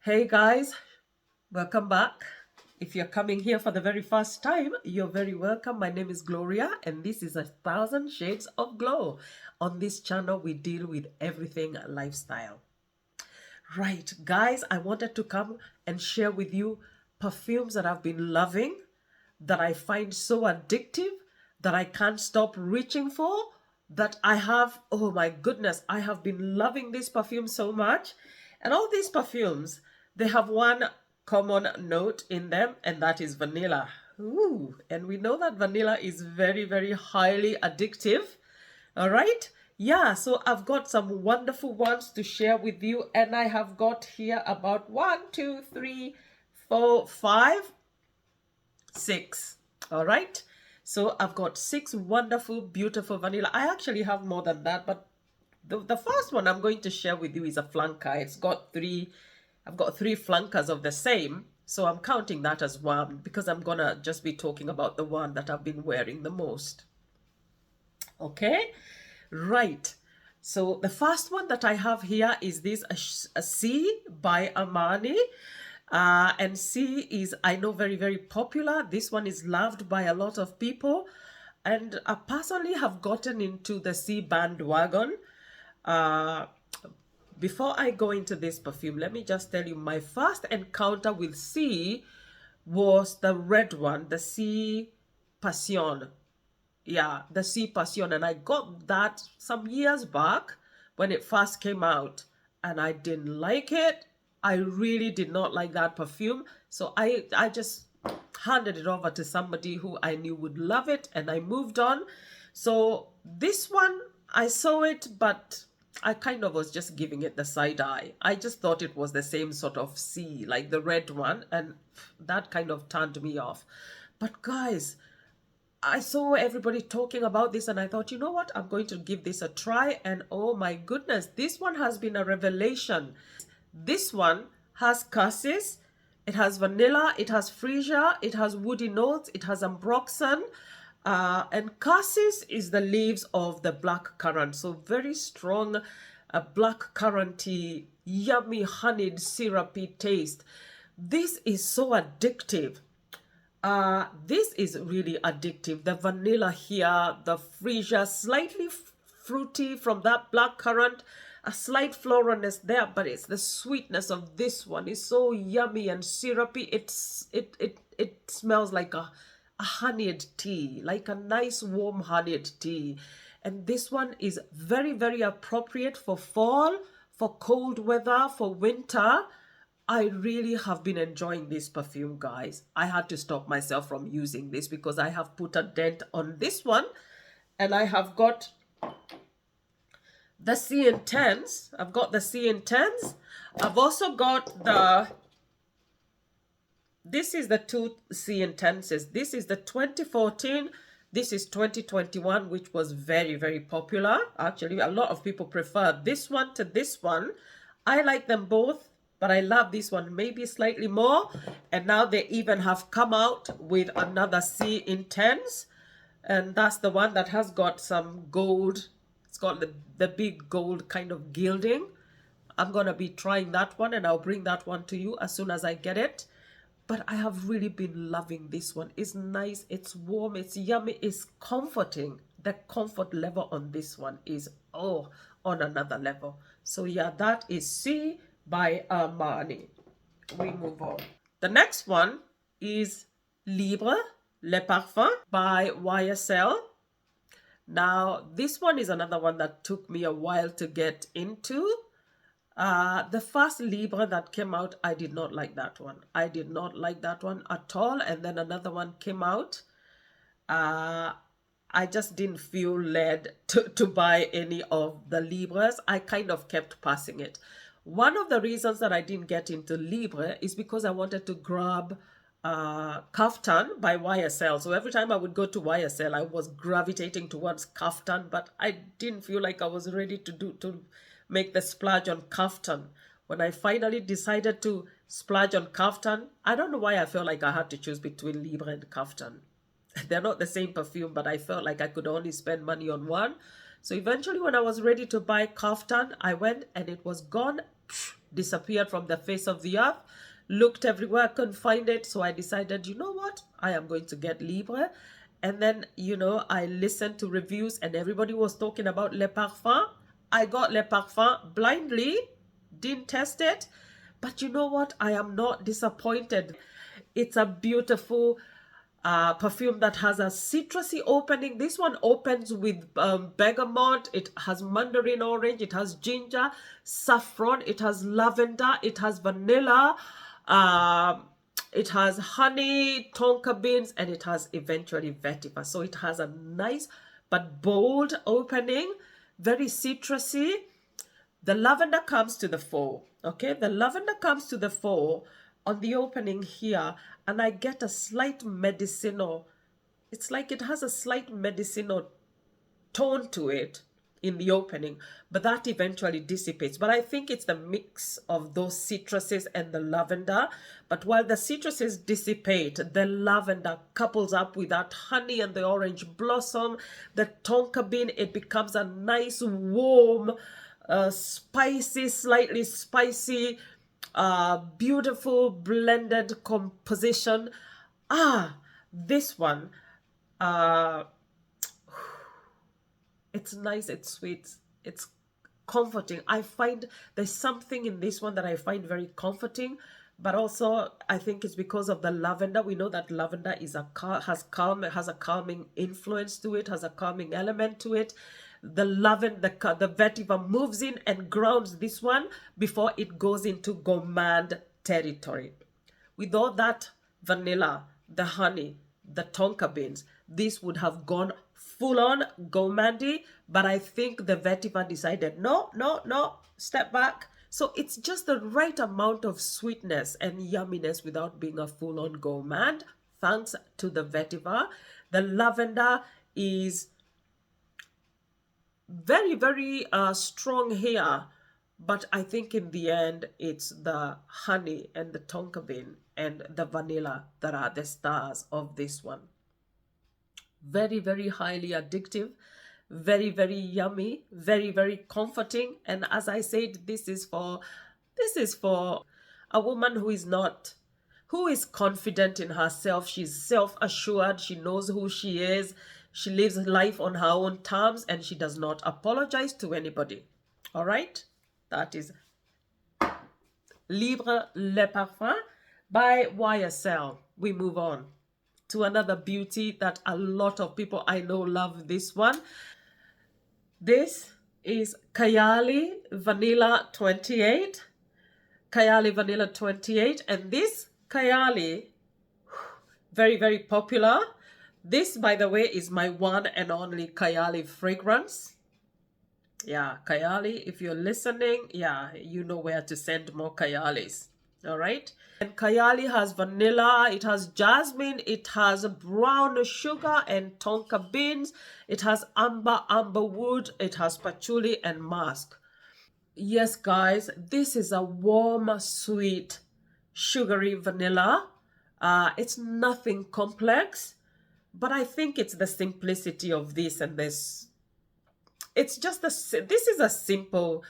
Hey guys, welcome back. If you're coming here for the very first time, you're very welcome. My name is Gloria and this is 1,000 Shades of Glow. On this channel, we deal with everything lifestyle. Right, guys, I wanted to come and share with you perfumes that I've been loving, that I find so addictive, that I can't stop reaching for, that I have, oh my goodness, I have been loving this perfume so much. And all these perfumes, they have one common note in them, and that is vanilla. Ooh, and we know that vanilla is very, very highly addictive. All right. Yeah, so I've got some wonderful ones to share with you, and I have got here about 1, 2, 3, 4, 5, 6. All right. So I've got 6 wonderful, beautiful vanilla. I actually have more than that, but the first one I'm going to share with you is a flanker. I've got 3 flankers of the same. So I'm counting that as one because I'm gonna just be talking about the one that I've been wearing the most. Okay. Right. So the first one that I have here is this a C by Armani. And C is, I know, very, very popular. This one is loved by a lot of people. And I personally have gotten into the C bandwagon. Before I go into this perfume, let me just tell you, my first encounter with C was the red one, the C Passion. Yeah, the C Passion, and I got that some years back when it first came out, and I didn't like it. I really did not like that perfume, so I just handed it over to somebody who I knew would love it, and I moved on. So this one, I saw it, but I kind of was just giving it the side eye. I just thought it was the same sort of C, like the red one, and that kind of turned me off. But guys, I saw everybody talking about this and I thought, you know what, I'm going to give this a try. And oh my goodness, this one has been a revelation. This one has cassis, it has vanilla, it has freesia, it has woody notes, it has ambroxan. And cassis is the leaves of the black currant. So very strong black curranty, yummy honeyed syrupy taste. This is so addictive. This is really addictive. The vanilla here, the freesia, slightly fruity from that black currant, a slight floralness there, but it's the sweetness of this one. It's so yummy and syrupy. It smells like a honeyed tea, like a nice warm honeyed tea. And this one is very, very appropriate for fall, for cold weather, for winter. I really have been enjoying this perfume, guys. I had to stop myself from using this because I have put a dent on this one. And I have got the C Intense. I've got the C Intense. I've also got this is the 2 C Intenses. This is the 2014. This is 2021, which was very, very popular. Actually, a lot of people prefer this one to this one. I like them both, but I love this one maybe slightly more. And now they even have come out with another C Intense. And that's the one that has got some gold. It's got the big gold kind of gilding. I'm going to be trying that one and I'll bring that one to you as soon as I get it. But I have really been loving this one. It's nice, it's warm, it's yummy, it's comforting. The comfort level on this one is, oh, on another level. So yeah, that is C by Armani. We move on. The next one is Libre, Le Parfum by YSL. Now, this one is another one that took me a while to get into. The first Libre that came out, I did not like that one. I did not like that one at all. And then another one came out. I just didn't feel led to buy any of the Libres. I kind of kept passing it. One of the reasons that I didn't get into Libre is because I wanted to grab Kaftan by YSL. So every time I would go to YSL, I was gravitating towards Kaftan, but I didn't feel like I was ready to make the splurge on Kaftan. When I finally decided to splurge on Kaftan, I don't know why I felt like I had to choose between Libre and Kaftan. They're not the same perfume, but I felt like I could only spend money on one. So eventually when I was ready to buy Kaftan, I went and it was gone disappeared from the face of the earth. Looked everywhere, couldn't find it. So I decided, you know what? I am going to get Libre. And then, you know, I listened to reviews and everybody was talking about Le Parfum. I got Le Parfum blindly, didn't test it. But you know what? I am not disappointed. It's a beautiful perfume that has a citrusy opening. This one opens with bergamot. It has mandarin orange. It has ginger, saffron. It has lavender. It has vanilla. It has honey, tonka beans, and it has eventually vetiver. So it has a nice but bold opening, very citrusy. The lavender comes to the fore. Okay, the lavender comes to the fore on the opening here, and I get a slight medicinal. It's like it has a slight medicinal tone to it in the opening, but that eventually dissipates. But I think it's the mix of those citruses and the lavender. But while the citruses dissipate, the lavender couples up with that honey and the orange blossom, the tonka bean, it becomes a nice warm, spicy, slightly spicy, beautiful blended composition. This one, it's nice, it's sweet, it's comforting. I find there's something in this one that I find very comforting, but also I think it's because of the lavender. We know that lavender is has a calming influence to it, has a calming element to it. The lavender, the vetiver moves in and grounds this one before it goes into gourmand territory. With all that vanilla, the honey, the tonka beans, this would have gone full on gourmandy, but I think the vetiver decided, no, step back. So it's just the right amount of sweetness and yumminess without being a full on gourmand, thanks to the vetiver. The lavender is very, very strong here, but I think in the end it's the honey and the tonka bean and the vanilla that are the stars of this one. Very, very highly addictive, very, very yummy, very, very comforting. And as I said, this is for a woman who is confident in herself. She's self-assured. She knows who she is. She lives life on her own terms, and she does not apologize to anybody. All right? That is Libre Le Parfum by YSL. We move on to another beauty that a lot of people I know love this one. This is Kayali Vanilla 28. Kayali Vanilla 28. And this Kayali, very, very popular. This, by the way, is my one and only Kayali fragrance. Yeah, Kayali, if you're listening, yeah, you know where to send more Kayalis. All right. And Kayali has vanilla, it has jasmine, it has brown sugar and tonka beans, it has amber wood, it has patchouli and musk. Yes, guys, this is a warm, sweet, sugary vanilla. It's nothing complex, but I think it's the simplicity of this and this. It's just this is a simple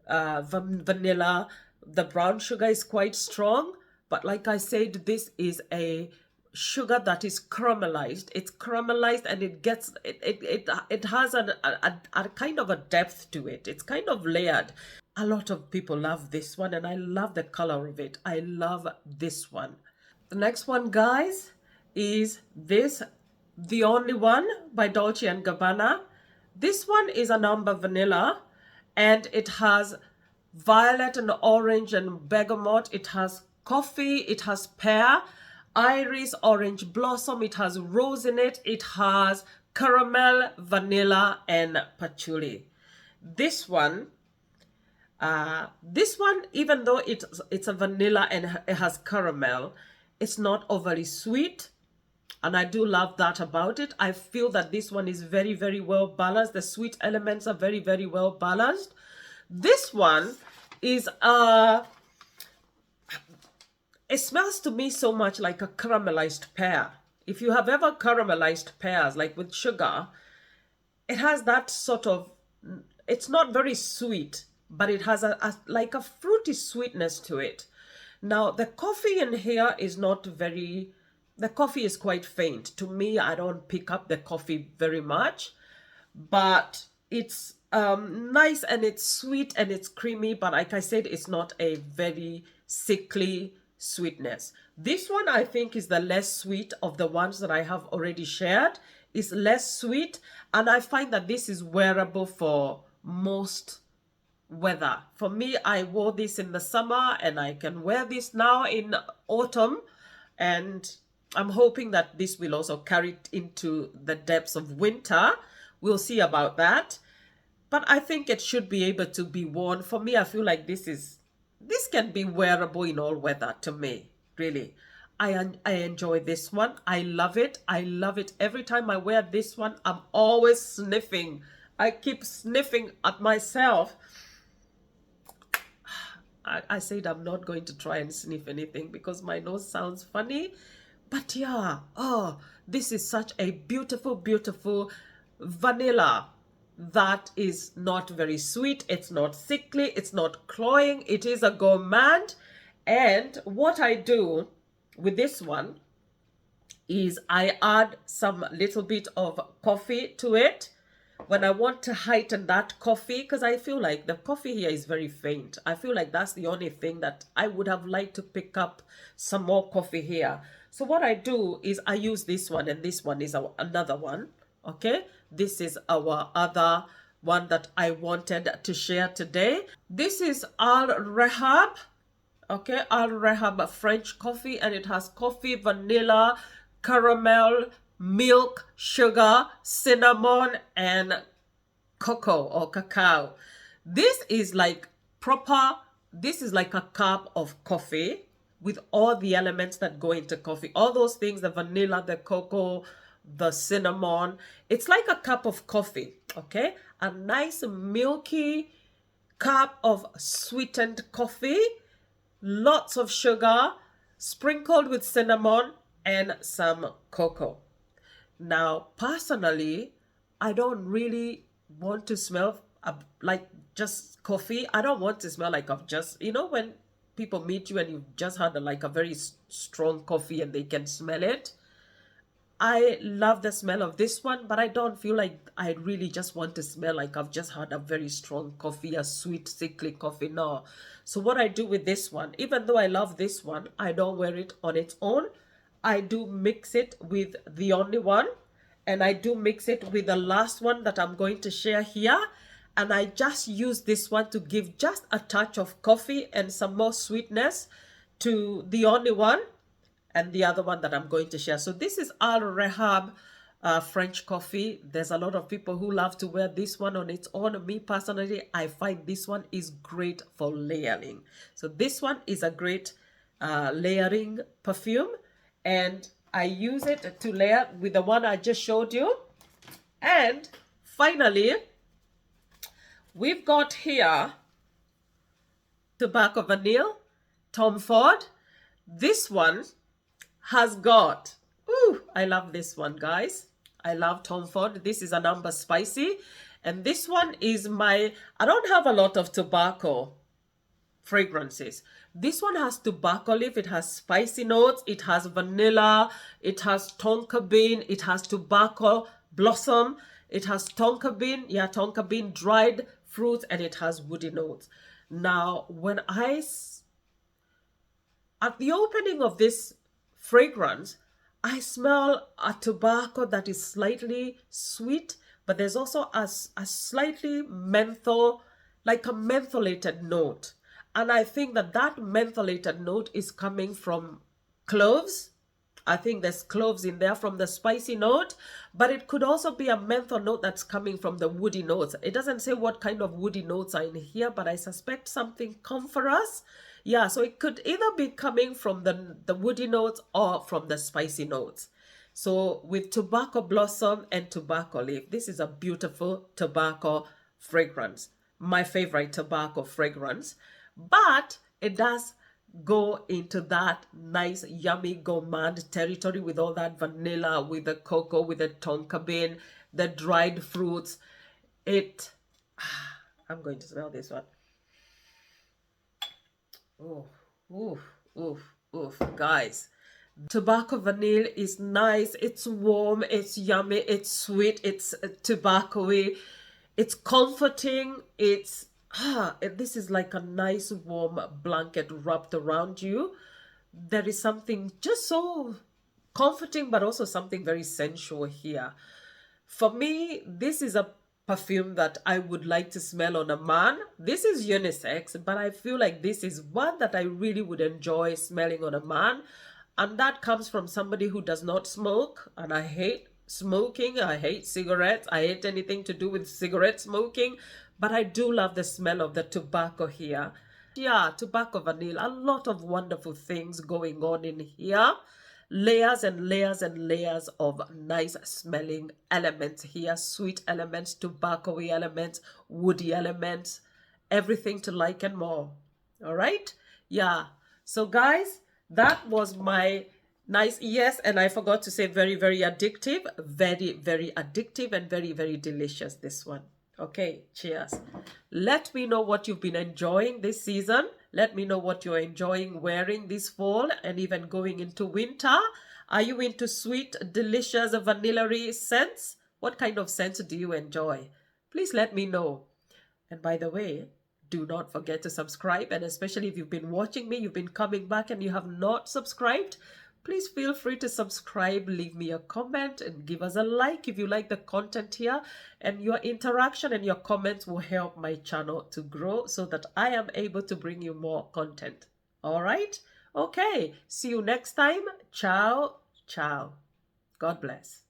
vanilla. The brown sugar is quite strong, but like I said, this is a sugar that is caramelized. It's caramelized and it has a kind of a depth to it. It's kind of layered. A lot of people love this one, and I love the color of it. I love this one. The next one, guys, is this, The Only One by Dolce & Gabbana. This one is an amber vanilla, and it has violet and orange and bergamot. It has coffee, it has pear, iris, orange blossom, it has rose in it, it has caramel, vanilla, and patchouli. This one, even though it's a vanilla and it has caramel, it's not overly sweet. And I do love that about it. I feel that this one is very, very well balanced. The sweet elements are very, very well balanced. This one is it smells to me so much like a caramelized pear. If you have ever caramelized pears, like with sugar, it has that sort of, it's not very sweet. but it has like a fruity sweetness to it. Now, the coffee in here is not very, the coffee is quite faint. To me, I don't pick up the coffee very much, but it's nice and it's sweet and it's creamy, but like I said, it's not a very sickly sweetness. This one I think is the less sweet of the ones that I have already shared. It's less sweet, and I find that this is wearable for most weather. For me, I wore this in the summer and I can wear this now in autumn, and I'm hoping that this will also carry it into the depths of winter. We'll see about that, but I think it should be able to be worn. For me, I feel like this can be wearable in all weather. To me, really, I enjoy this one. I love it. I love it. Every time I wear this one, I'm always sniffing. I keep sniffing at myself. I said I'm not going to try and sniff anything because my nose sounds funny. But yeah, oh, this is such a beautiful, beautiful vanilla that is not very sweet. It's not sickly. It's not cloying. It is a gourmand. And what I do with this one is I add some little bit of coffee to it when I want to heighten that coffee, because I feel like the coffee here is very faint. I feel like that's the only thing that I would have liked to pick up some more coffee here. So what I do is I use this one, and this one is another one. Okay, this is our other one that I wanted to share today. This is Al Rehab. Okay, Al Rehab French coffee, and it has coffee, vanilla, caramel, milk, sugar, cinnamon, and cocoa or cacao. This is like this is like a cup of coffee with all the elements that go into coffee. All those things, the vanilla, the cocoa, the cinnamon. It's like a cup of coffee, okay? A nice milky cup of sweetened coffee, lots of sugar, sprinkled with cinnamon and some cocoa. Now, personally, I don't really want to smell like just coffee. I don't want to smell like I've just, when people meet you and you've just had like a very strong coffee and they can smell it. I love the smell of this one, but I don't feel like I really just want to smell like I've just had a very strong coffee, a sweet, sickly coffee. No. So what I do with this one, even though I love this one, I don't wear it on its own. I do mix it with the only one, and I do mix it with the last one that I'm going to share here. And I just use this one to give just a touch of coffee and some more sweetness to the only one and the other one that I'm going to share. So this is Al Rehab French coffee. There's a lot of people who love to wear this one on its own. Me personally, I find this one is great for layering. So this one is a great layering perfume, and I use it to layer with the one I just showed you. And finally, we've got here Tobacco Vanille, Tom Ford. This one has got, I love this one, guys. I love Tom Ford. This is an amber spicy. And this one is I don't have a lot of tobacco fragrances. This one has tobacco leaf. It has spicy notes. It has vanilla. It has tonka bean. It has tobacco blossom. It has tonka bean, dried fruits, and it has woody notes. Now, at the opening of this fragrance, I smell a tobacco that is slightly sweet, but there's also a slightly menthol, like a mentholated note. And I think that mentholated note is coming from cloves. I think there's cloves in there from the spicy note, but it could also be a menthol note that's coming from the woody notes. It doesn't say what kind of woody notes are in here, but I suspect something coniferous. Yeah, so it could either be coming from the woody notes or from the spicy notes. So with tobacco blossom and tobacco leaf, this is a beautiful tobacco fragrance. My favorite tobacco fragrance. But it does go into that nice, yummy gourmand territory with all that vanilla, with the cocoa, with the tonka bean, the dried fruits. I'm going to smell this one. Oh, oof, oof, oof, guys. Tobacco Vanille is nice. It's warm, it's yummy, it's sweet, it's tobacco-y, it's comforting. This is like a nice warm blanket wrapped around you. There is something just so comforting, but also something very sensual here. For me, this is a perfume that I would like to smell on a man. This is unisex, but I feel like this is one that I really would enjoy smelling on a man. And that comes from somebody who does not smoke. And I hate smoking. I hate cigarettes. I hate anything to do with cigarette smoking. But I do love the smell of the tobacco here. Yeah, Tobacco Vanille. A lot of wonderful things going on in here. Layers and layers and layers of nice smelling elements here. Sweet elements, tobacco-y elements, woody elements, everything to like and more. All right? Yeah. So guys, that was my nice, yes, and I forgot to say very, very addictive. Very, very addictive and very, very delicious, this one. Okay, cheers. Let me know what you've been enjoying this season. Let me know what you're enjoying wearing this fall and even going into winter. Are you into sweet, delicious, vanilla-y scents? What kind of scents do you enjoy? Please let me know. And by the way, do not forget to subscribe. And especially if you've been watching me, you've been coming back and you have not subscribed, please feel free to subscribe, leave me a comment, and give us a like if you like the content here. And your interaction and your comments will help my channel to grow so that I am able to bring you more content. All right? Okay. See you next time. Ciao, ciao. God bless.